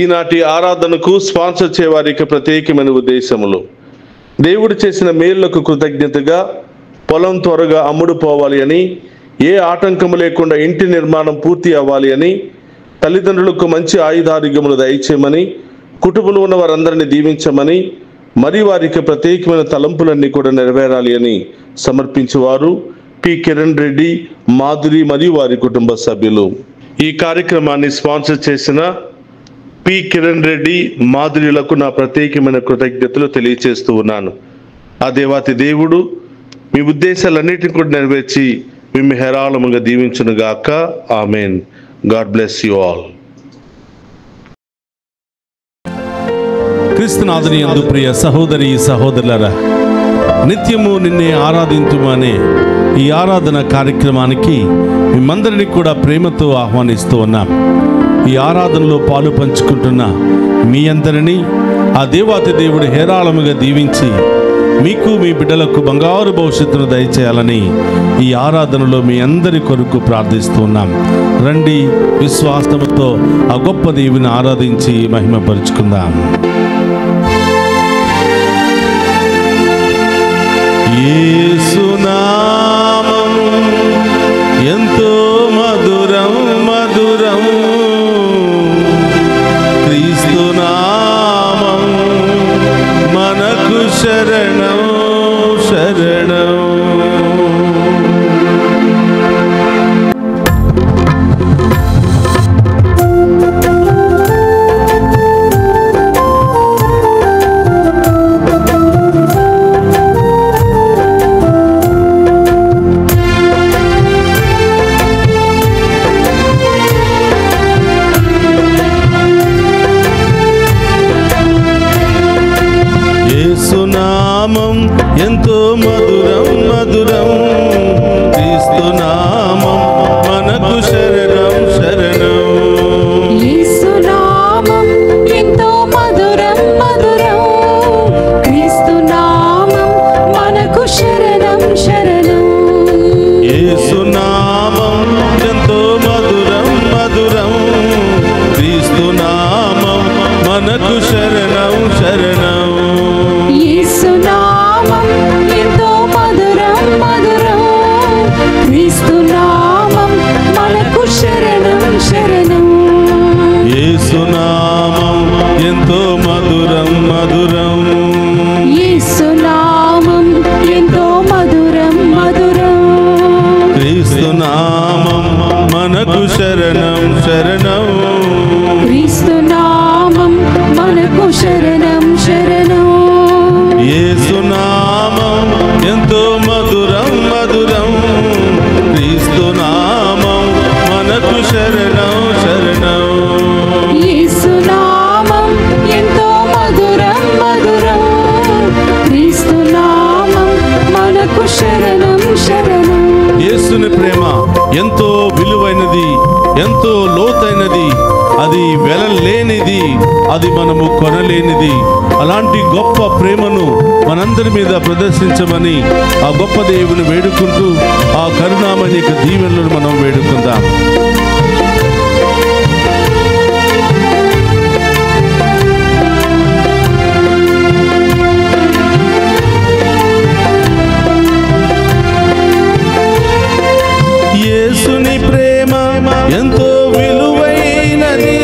ఈనాటి ఆరాధనకు స్పాన్సర్ చేయవారికి ప్రత్యేకమైన ఉద్దేశములు: దేవుడు చేసిన మేళ్లకు కృతజ్ఞతగా పొలం త్వరగా అమ్ముడు పోవాలి అని, ఏ ఆటంకము లేకుండా ఇంటి నిర్మాణం పూర్తి అవ్వాలి అని, తల్లిదండ్రులకు మంచి ఆయుధారోగ్యములు దయచేయమని, కుటుంబంలో ఉన్న వారందరినీ దీవించమని, మరి వారికి ప్రత్యేకమైన తలంపులన్నీ కూడా నెరవేరాలి అని సమర్పించేవారు పి కిరణ్ రెడ్డి, మాధురి మరియు వారి కుటుంబ సభ్యులు. ఈ కార్యక్రమాన్ని స్పాన్సర్ చేసిన పి కిరణ్ రెడ్డి, మాధురిలకు నా ప్రత్యేకమైన కృతజ్ఞతలు తెలియజేస్తూ ఉన్నాను. ఆ దేవాతి దేవుడు మీ ఉద్దేశాలన్నిటిని కూడా నెరవేర్చి మేము హేరాళముగా దీవించునుగాక. Amen. God bless you all. క్రీస్తునాథుని యందు ప్రియ సహోదరి సహోదరులారా, నిత్యము నిన్నే ఆరాధింతుమనే ఈ ఆరాధన కార్యక్రమానికి మిమ్మందరినీ కూడా ప్రేమతో ఆహ్వానిస్తూ ఉన్నాం. ఈ ఆరాధనలో పాలు పంచుకుంటున్న మీ అందరినీ ఆ దేవాతి దేవుడు హేరాళముగా దీవించి మీకు మీ బిడ్డలకు బంగారు భవిష్యత్తును దయచేయాలని ఈ ఆరాధనలో మీ అందరి కొరకు ప్రార్థిస్తూ ఉన్నాం. రండి, విశ్వాసముతో ఆ గొప్ప దేవుని ఆరాధించి మహిమపరుచుకుందాం. యేసు నామం ఎంతో మధురం మధురం, క్రీస్తు నామం మనకు శరణం శరణం. ఎంతో మధురం మధురం, క్రీస్తు నామం మనకు శరణం శరణం. యేసు నామం ఎంతో మధురం మధురం, క్రీస్తు నామం మనకు శరణం శరణం. యేసు నామం ఎంతో మధురం మధురం, క్రీస్తు నామం మనకు శరణం శరణం. యేసు నామం ఎంతో మధురం మధురం, క్రీస్తు నామం మనకు శరణం శరణం. యేసు నామం ఎంతో మధురం మధురం, యేసు నామం ఎంతో మధురం మధురం, క్రీస్తు నామం మనకు శరణం శరణం. క్రీస్తు నామం మనకు శరణం శరణం. యేసు నామం ఎంతో మధురం మధురం, క్రీస్తు నామం మనకు శరణం శరణం. యేసు నామం ఎంతో మధురం మధురం, క్రీస్తు నామం మనకు శరణం శరణం. యేసుని ప్రేమ ఎంతో విలువైనది, ఎంతో లోతైనది, అది వెలలేనిది, అది మనము కొనలేనిది. అలాంటి గొప్ప ప్రేమను మనందరి మీద ప్రదర్శించమని ఆ గొప్ప దేవుని వేడుకుంటూ ఆ కరుణామణి యొక్క దీవెనలను మనం వేడుకుందాం. యేసుని ప్రేమ ఎంతో విలువైనది,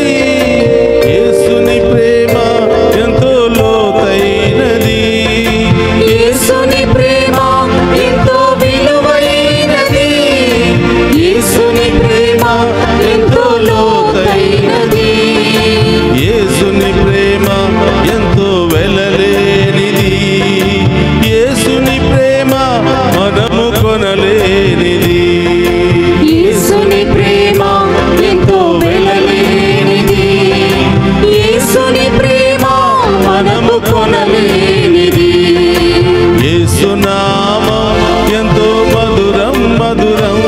యేసుని ప్రేమ ఎంతో లోతైనది. యేసుని ప్రేమ ఎంతో విలువైనది, యేసుని ప్రేమ ఎంతో లోతైనది. యేసుని ప్రేమ ఎంతో వెలలేనిది, యేసుని ప్రేమ మనము కొనలేనిది. యేసుని ప్రేమ ఎంతో వెలలేనిది, యేసుని ప్రేమ మనము కొనలేనిది. యేసు నామం ఎంతో మధురం మధురం,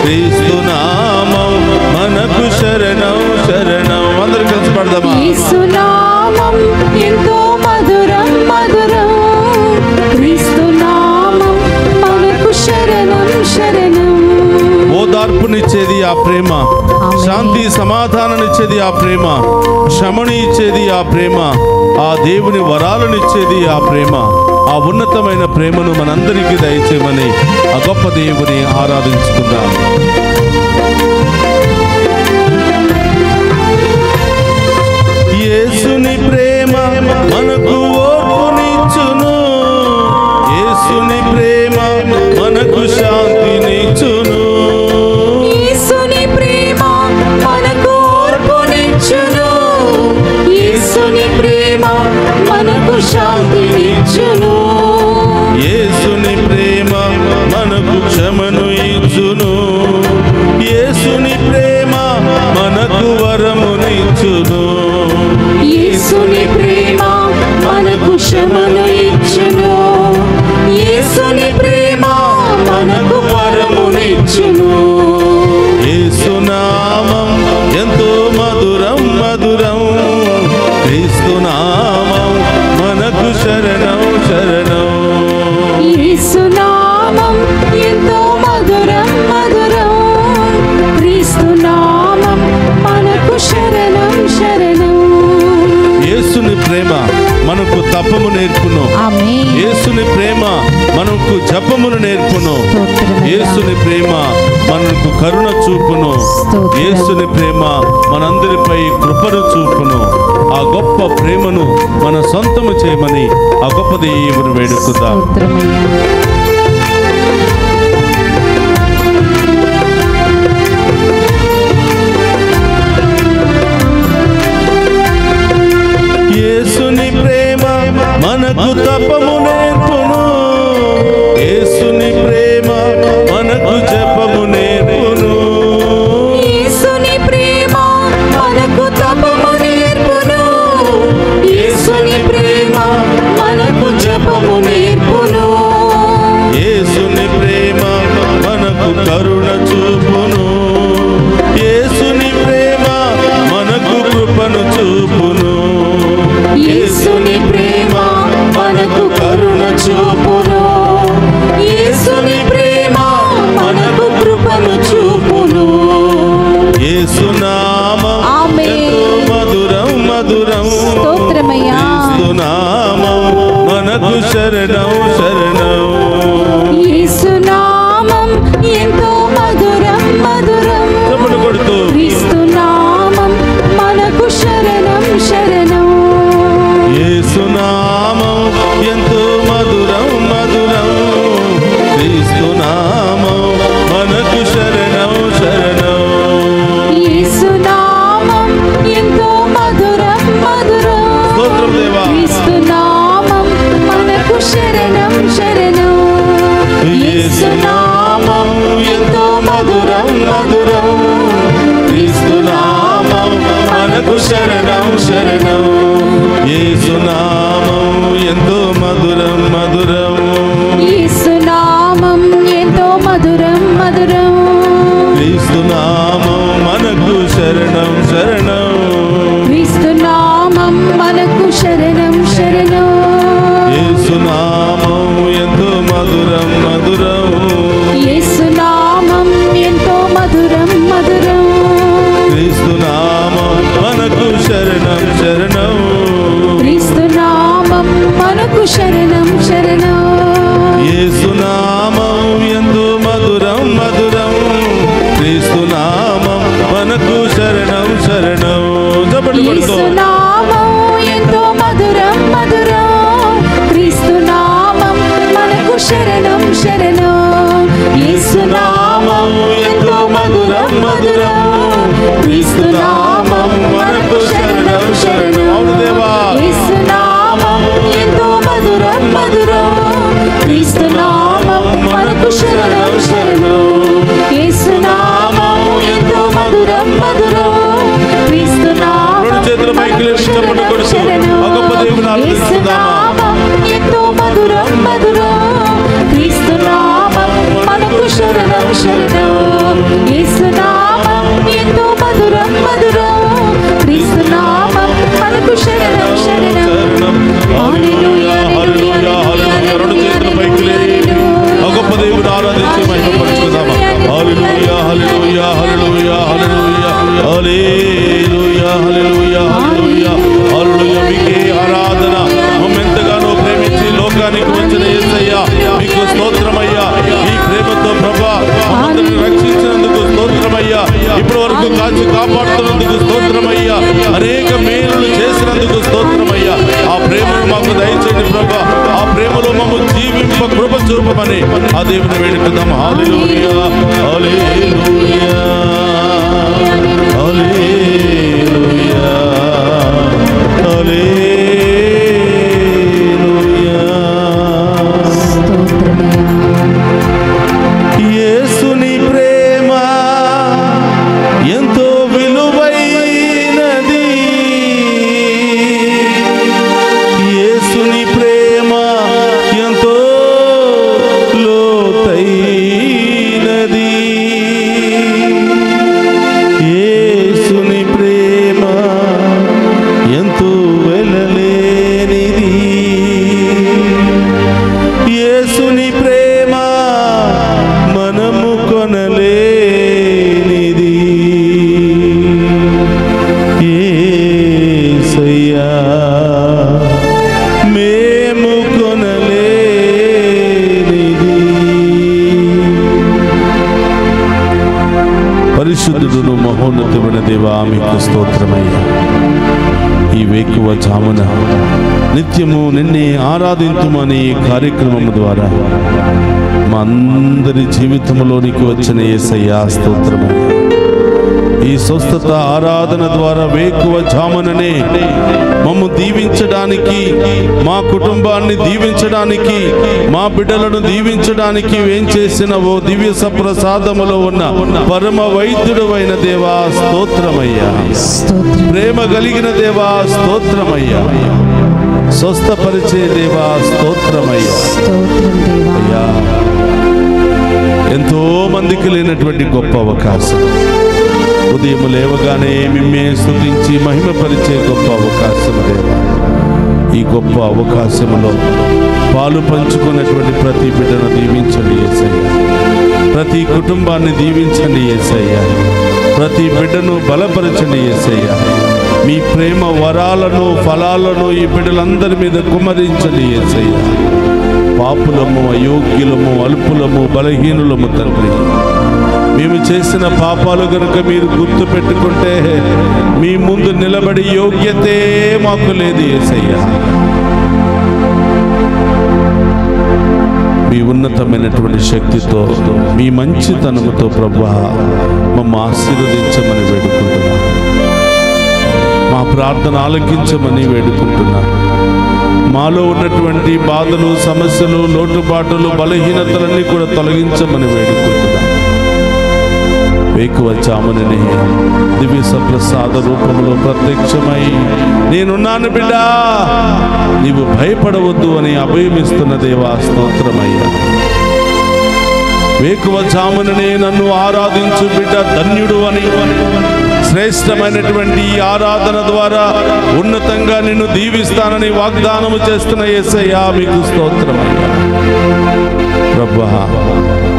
క్రీస్తు నామం మనకు శరణం శరణం. అందరూ కలిసి పాడదామా? యేసు నామం ఎంతో మధురం మధురం, క్రీస్తు నామం మనకు శరణం శరణం. ఓదార్పునిచ్చేది ఆ ప్రేమ, శాంతి సమాధానం ఇచ్చేది ఆ ప్రేమ, క్షమని ఇచ్చేది ఆ ప్రేమ, ఆ దేవుని వరాలను ఇచ్చేది ఆ ప్రేమ. ఆ ఉన్నతమైన ప్రేమను మనందరికీ దయచేయమని ఆ గొప్ప దేవుని ఆరాధించుకుందాం. యేసుని ప్రేమ మనకు ఓర్పునిచ్చును, యేసుని ప్రేమ మనకు శాంతినిచ్చును, యేసుని ప్రేమ మనకు ఓర్పునిచ్చును, యేసుని ప్రేమ మనకు శాంతినిచ్చును, యేసుని ప్రేమ మనకు క్షమను ఇచ్చును, యేసుని ప్రేమ మనకు వరమునిచ్చును, యేసుని ప్రేమ మనకు క్షమను ఇచ్చును, యేసుని ప్రేమ మనకు వరమునిచ్చును. యేసునామం ఎంతో మధురం మధురం, క్రీస్తునామం మనకు శరణం శరణం, యేసునామం ఎంతో మధురం మధురం, క్రీస్తునామం మనకు శరణం శరణం. యేసుని ప్రేమ మనకు తపము నేర్పును, ఆమేన్. యేసుని ప్రేమ మనకు జపమును నేర్పును, యేసుని ప్రేమ మనకు కరుణ చూపును, యేసుని ప్రేమ మనందరిపై కృపను చూపును. ఆ గొప్ప ప్రేమను మన సొంతము చేయమని ఆ గొప్ప దేవుని వేడుకుందాం. యేసుని ప్రేమ మనకు తపము నేర్పును, యేసుని ప్రేమ మనకు జపము నేర్పును, యేసుని ప్రేమ మనకు తపము నేర్పును, యేసుని ప్రేమ మనకు జపము నేర్పును, యేసుని ప్రేమ మనకు కరుణ చూపును, యేసుని ప్రేమ మనకు కృపను చూపును, యేసుని ప్రేమ మనకు కరుణ చూపును, యేసుని ప్రేమ మనకు కృపను చూపును. యేసునామం ఆమేన్. ఎంతో మధురం మధురం, స్తోత్రమయ్యా. యేసునామం మనకు శరణం శరణం, యేసునామం ఎంతో మధురం మధురం, చప్పట్లు కొడుతూ క్రీస్తునామం మనకు శరణం శరణం, యేసునామం ఎంతో మధురం మధురం, క్రీస్తునామం మనకు శరణం శరణం, యేసునామం ఎంతో మధురం మధురం, స్తోత్రం దేవా. క్రీస్తునామం మనకు శరణం శరణం, యేసునామం ఎంతో మధురం మధురం, క్రీస్తునామం మనకు శరణం శరణం, యేసునామం ఎంతో మధురం మధురం, యేసునామం ఎంతో మధురం మధురం, క్రీస్తునామం మనకు శరణం శరణం, క్రీస్తునామం మనకు శరణం శరణం, యేసునామం ఎంతో మధురం మధురం, యేసునామం ఎంతో మధురం మధురం, క్రీస్తునామం మనకు శరణం శరణం, క్రీస్తునామం మనకు శరణం శరణం, యేసునామం ఎంతో మధురం మధురం, క్రీస్తునామం మనకు శరణం శరణం. చప్పట్లు కొడుతూ యేసునామం ఎంతో మధురం మధురం, క్రీస్తునామం మనకు శరణం శరణం, యేసునామం ఎంతో మధురం మధురం, క్రీస్తునామం మనకు శరణం శరణం. అవును దేవా. యేసునామం ఎంతో మధురం మధురం, క్రీస్తునామం మనకు శరణం శరణం, యేసునామం ఎంతో మధురం మధురం, క్రీస్తునామం రెండు చేతుల పైకి లేపి చప్పట్లు కొడుతూ ఆ గొప్ప దేవుని ఆరాధించుదామా. యేసునామం ఎంతో మధురం మధురం, క్రీస్తునామం మనకు శరణం శరణం, యేసునామం ఎంతో మధురం మధురం, చేసినందుకు స్తోత్రమయ్యా. ఆ ప్రేమను మాకు దయచేయండి ప్రభా. ఆ ప్రేమలో మమ్మల్ని జీవింప కృప చూపమని ఆ దేవుని వేడుకుందాం. హల్లెలూయా హల్లెలూయా హల్లెలూయా హల్లెలూయా. యేసుని ప్రేమ ఎంతో విలువైనది. యేసుని ప్రేమ ఎంతో లోతైనది. యేసుని ప్రేమ ఎంతో వెలలేనిది. యేసుని ప్రేమ మనము కొనలేనిది. యేసయ్యా మేము కొనలేనిది. పరిశుద్ధుడును మహోన్నతుడైన దేవా మీకు స్తోత్రమయ్యా. ఈ వేకువ జామున నిత్యము నిన్నే ఆరాధింతుమని ఈ కార్యక్రమం ద్వారా మా అందరి జీవితంలోనికి వచ్చిన యేసయ్యా స్తోత్రమయ్యా. ఈ స్వస్థత ఆరాధన ద్వారా వేకువ జాముననే మమ్ము దీవించడానికి, మా కుటుంబాన్ని దీవించడానికి, మా బిడ్డలను దీవించడానికి ఏం చేసిన ఓ దివ్య సప్రసాదములో ఉన్న పరమ వైద్యుడు అయిన దేవా స్తోత్రమయ్యా. ప్రేమ కలిగిన దేవా స్తోత్రమయ్యా. స్వస్థపరిచే దేవా స్తోత్రమయ్యా. అయ్యా, ఎంతో మందికి లేనటువంటి గొప్ప అవకాశం. ఉదయం లేవగానే మిమ్మే స్తుతించి మహిమపరిచే గొప్ప అవకాశం దేవా. ఈ గొప్ప అవకాశంలో పాలు పంచుకున్నటువంటి ప్రతి బిడ్డను దీవించండి యేసయ్య. ప్రతి కుటుంబాన్ని దీవించండి యేసయ్య. ప్రతి బిడ్డను బలపరచండి యేసయ్య. మీ ప్రేమ వరాలను ఫలాలను ఈ బిడ్డలందరి మీద కుమ్మరించండి యేసయ్య. పాపులము, అయోగ్యులము, అల్పులము, బలహీనులము తండ్రి, మేము చేసిన పాపాలు కనుక మీరు గుర్తు పెట్టుకుంటే మీ ముందు నిలబడి యోగ్యతే మాకు లేదు యేసయ్య. మీ ఉన్నతమైనటువంటి శక్తితో, మీ మంచితనముతో ప్రభువా మమ్మ ఆశీర్వదించమని వేడుకుంటున్నాను. మా ప్రార్థన ఆలకించమని వేడుకుంటున్నాను. మాలో ఉన్నటువంటి బాధలు, సమస్యలు, లోటుబాటులు, బలహీనతలన్నీ కూడా తొలగించమని వేడుకుంటున్నాను. వేకువ జాముననే దివ్య సప్రసాద రూపంలో ప్రత్యక్షమై నేనున్నాను బిడ్డా, నీవు భయపడవద్దు అని అభయమిస్తున్న దేవా స్తోత్రమయ్యా. వేకువ జాముననే నన్ను ఆరాధించు బిడ్డ ధన్యుడు అని శ్రేష్టమైనటువంటి ఈ ఆరాధన ద్వారా ఉన్నతంగా నిన్ను దీవిస్తానని వాగ్దానము చేస్తున్న యేసయ్యా మీకు స్తోత్రమయ్యా. ప్రభువా,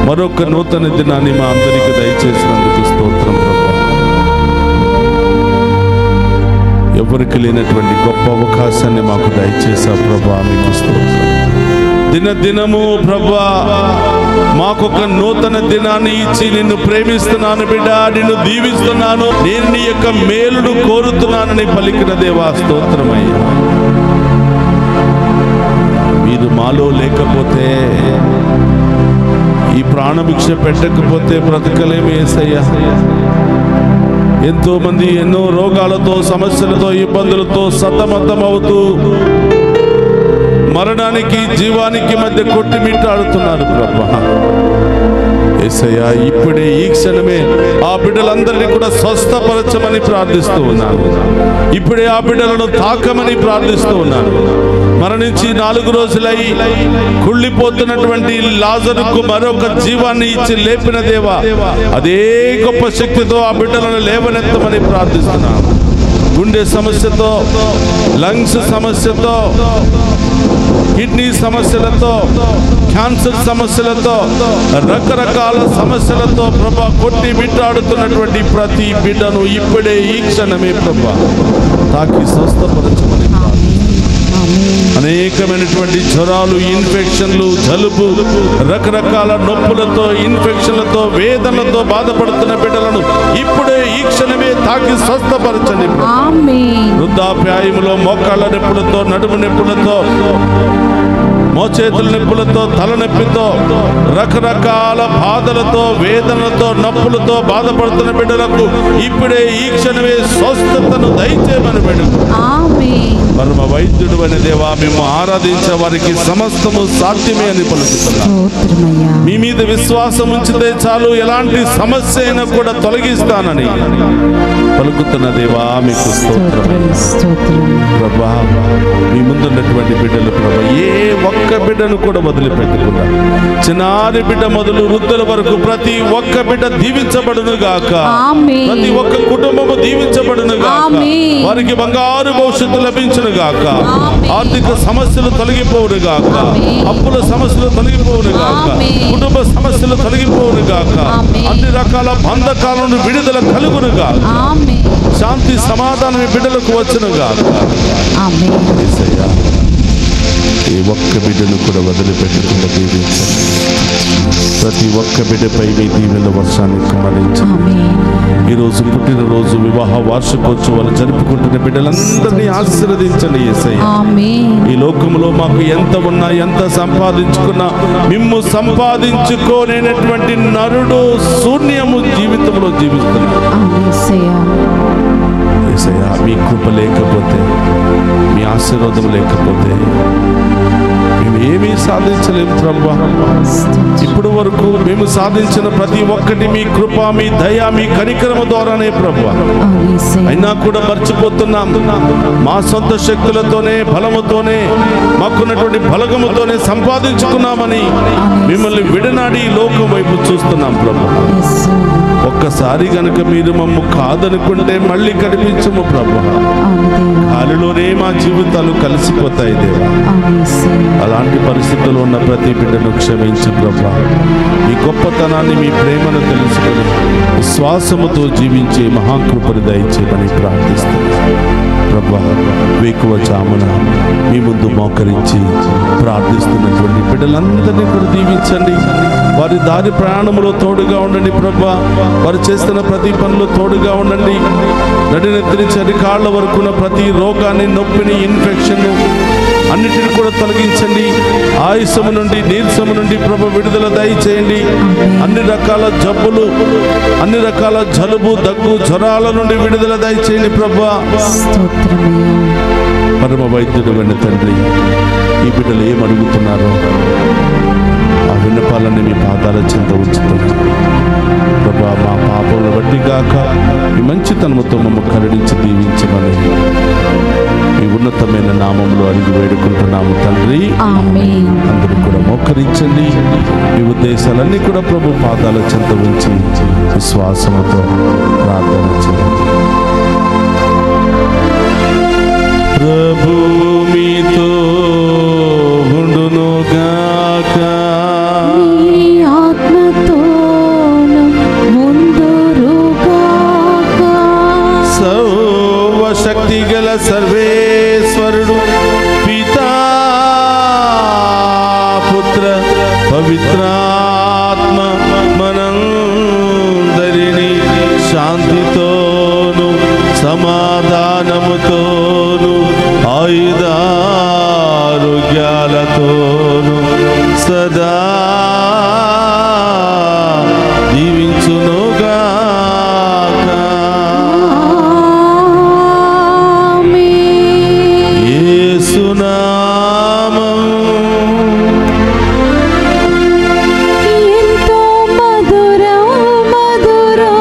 మరొక నూతన దినాన్ని మా అందరికి దయచేసినందుకు స్తోత్రం ప్రభువా. ఎవరికి లేనటువంటి గొప్ప అవకాశాన్ని మాకు దయచేశావు ప్రభువా, మీకు స్తోత్రం. దినదినము ప్రభువా మాకొక నూతన దినాన్ని ఇచ్చి నిన్ను ప్రేమిస్తున్నాను బిడ్డ, నిన్ను దీవిస్తున్నాను, నేను నీ యొక్క మేలును కోరుతున్నానని పలికిన దేవా స్తోత్రమయ్యా. మీరు మాలో లేకపోతే, ఈ ప్రాణభిక్ష పెట్టకపోతే బ్రతకలేము యేసయ్యా. ఎంతో మంది ఎన్నో రోగాలతో, సమస్యలతో, ఇబ్బందులతో సతమతమవుతూ మరణానికి జీవానికి మధ్య కొట్టిమిట్టాడుతున్నారు ప్రభువా. యేసయ్యా, ఇప్పుడే ఈ క్షణమే ఆ బిడ్డలందరినీ కూడా స్వస్థపరచమని ప్రార్థిస్తూ ఉన్నాను. ఇప్పుడే ఆ బిడ్డలను తాకమని ప్రార్థిస్తూ ఉన్నాను. మరణించి 4 రోజులై కుళ్ళిపోతున్నటువంటి లాజరుకు మరొక జీవాన్ని ఇచ్చి లేపిన దేవా, అదే గొప్ప శక్తితో ఆ బిడ్డలను లేవనెత్తమని ప్రార్థిస్తున్నాను. గుండె సమస్యతో, లంగ్స్ సమస్యతో, కిడ్నీ సమస్యలతో, క్యాన్సర్ సమస్యలతో, రకరకాల సమస్యలతో ప్రభా కొట్టి బిడ్డాడుతున్నటువంటి ప్రతి బిడ్డను ఇప్పుడే ఈ క్షణమే ప్రభా తాకి స్వస్థపరచమని అనేకమైనటువంటి జ్వరాలు, ఇన్ఫెక్షన్లు, జలుబు, రకరకాల నొప్పులతో, ఇన్ఫెక్షన్లతో, వేదనలతో బాధపడుతున్న బిడ్డలను ఇప్పుడే ఈ క్షణమే తాకి స్వస్థపరచండి. వృద్ధాప్యాయములో మోకాళ్ళ నొప్పులతో, నడుము నొప్పులతో, మోచేతుల నొప్పులతో, తలనొప్పితో, రకరకాల బాధలతో, వేదనలతో, నొప్పులతో బాధపడుతున్న బిడ్డలకు ఇప్పుడే ఈ క్షణమే స్వస్థతను దయచేయమని బిడ్డలు పరమ వైద్యుడు అనే దేవా, మేము ఆరాధించే వారికి సమస్తము సాధ్యమే అని పలుకుతున్నాం. మీ మీద విశ్వాసం ఉంచితే చాలు, ఎలాంటి సమస్య అయినా కూడా తొలగిస్తానని పలుకుతున్న దేవా మీకు స్తోత్రం. ప్రభా, మీ ముందున్నటువంటి బిడ్డలు ప్రభా, ఏ ఒక్క బిడ్డను కూడా వదిలిపెట్టకుండా చిన్నారి బిడ్డ మొదలు వృద్ధుల వరకు ప్రతి ఒక్క బిడ్డ దీవించబడును గాక. ప్రతి ఒక్క కుటుంబము దీవించబడును గాక. వారికి బంగారు భవిష్యత్తు లభించును గాక. ఆర్థిక సమస్యలు తొలగిపోవును గాక. అప్పుల సమస్యలు తొలగిపోవును గాక. కుటుంబ సమస్యలు తొలగిపోవును గాక. అన్ని రకాల బంధకాలను విడుదల కలుగును గాక. శాంతి సమాధానం బిడ్డలకు వచ్చును గాక. ఈ ఒక్క బిడ్డను కూడా వదిలిపెట్టకుండా దీవించండి. ప్రతి ఒక్క బిడ్డపై మీ దీవెన వర్షాన్ని కుమ్మరించండి. ఈరోజు పుట్టినరోజు, వివాహ వార్షికోత్సవాలు జరుపుకుంటున్న బిడ్డలందరినీ ఆశీర్వదించండి యేసయ్య. ఈ లోకంలో మాకు ఎంత ఉన్నా, ఎంత సంపాదించుకున్నా, మిమ్ము సంపాదించుకోలేనటువంటి నరుడు శూన్యము జీవితంలో జీవిస్తున్నాడు. యేసయ్య, మీ కృప లేకపోతే, మీ ఆశీర్వాదం లేకపోతే మేము ఏమీ సాధించలేము ప్రభా. ఇప్పుడు వరకు మేము సాధించిన ప్రతి ఒక్కటి మీ కృప, మీ దయ, మీ కనికరము ద్వారానే ప్రభా. అయినా కూడా మర్చిపోతున్నాం. మా సొంత శక్తులతోనే, బలముతోనే, మాకున్నటువంటి బలగముతోనే సంపాదించుకున్నామని మిమ్మల్ని విడనాడి లోకం వైపు చూస్తున్నాం ప్రభా. ఒక్కసారి గనుక మీరు మమ్ము కాదనుకుంటే మళ్ళీ కనిపించము ప్రభా. గాలిలోనే మా జీవితాలు కలిసిపోతాయి దేవా. అలాంటి పరిస్థితుల్లో ఉన్న ప్రతి బిడ్డను క్షమించి ప్రభా, మీ గొప్పతనాన్ని, మీ ప్రేమను తెలుసుకొని విశ్వాసముతో జీవించే మహాకృపను దయచేయమని ప్రార్థిస్తున్నాను ప్రభా. వేకువ జామున మీ ముందు మోకరించి ప్రార్థిస్తున్నటువంటి బిడ్డలందరినీ కూడా దీవించండి. వారి దారి ప్రయాణంలో తోడుగా ఉండండి ప్రభా. వారు చేస్తున్న ప్రతి పనులు తోడుగా ఉండండి. నడినెత్తిన చరికాళ్ల వరకున్న ప్రతి రోగాన్ని, నొప్పిని, ఇన్ఫెక్షన్ అన్నిటిని కూడా తొలగించండి. ఆయుసము నుండి, నీరసము నుండి ప్రభు విడుదల దయచేయండి. అన్ని రకాల జబ్బులు, అన్ని రకాల జలుబు, దగ్గు, జ్వరాల నుండి విడుదల దయచేయండి ప్రభా. పరమ వైద్యుడు వెన్న తండ్రి, ఈ బిడ్డలు ఏం అడుగుతున్నారో ఆ విన్నపాలన్నీ మీ పాదాల చెంత ఉంచుతున్నాను ప్రభా. మా పాపములను బట్టి గాక మీ మంచితనముతో మమ్మల్ని కరుణించి దీవించమని మీ ఉన్నతమైన నామంలో అడిగి వేడుకుంటున్నాము తండ్రి. అందరూ కూడా మోకరించండి. మీ ఉద్దేశాలన్నీ కూడా ప్రభు పాదాల చెంత ఉంచి విశ్వాసముతో ప్రార్థన చేయండి. ప్రభు మీతో ఉండును గాక. సర్వశక్తి గల సర్వేశ్వరుడు పితా, పుత్ర, పవిత్రాత్మ మనందరినీ శాంతితోను, సమాధానముతోను, ఆయుధారోగ్యాలతోను సదా దీవించునుగాక. యేసునామం ఎంతో మధురం మధురం,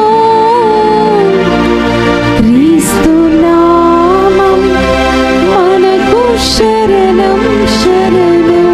క్రీస్తు నామం మనకు శరణం శరణం.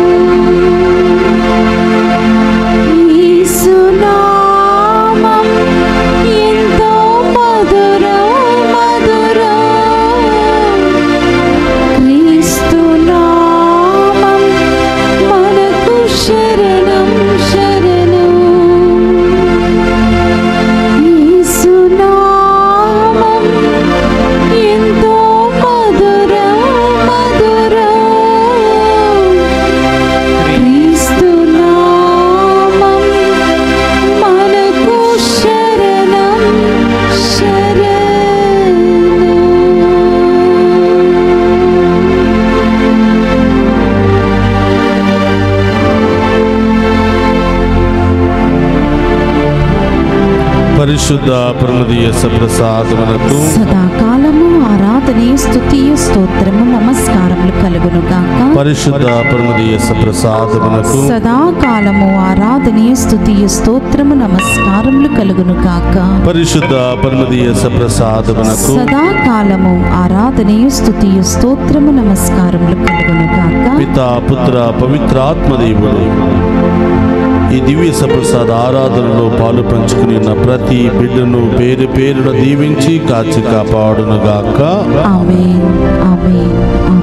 పరిశుద్ధ పరమదీయ సప్రసాదమునకు సదాకాలము ఆరాధనే స్తుతియు స్తోత్రము నమస్కారములు కలుగును గాక. పరిశుద్ధ పరమదీయ సప్రసాదమునకు సదాకాలము ఆరాధనే స్తుతియు స్తోత్రము నమస్కారములు కలుగును గాక. పరిశుద్ధ పరమదీయ సప్రసాదమునకు సదాకాలము ఆరాధనే స్తుతియు స్తోత్రము నమస్కారములు కలుగును గాక. పితా పుత్ర పవిత్రాత్మదేవుడు ఈ దివ్య సప్రసాద ఆరాధనలో పాలు పంచుకుని ఉన్న ప్రతి బిడ్డను పేరు పేరున దీవించి కాచి కాపాడునుగాక. ఆమేన్ ఆమేన్ ఆమేన్.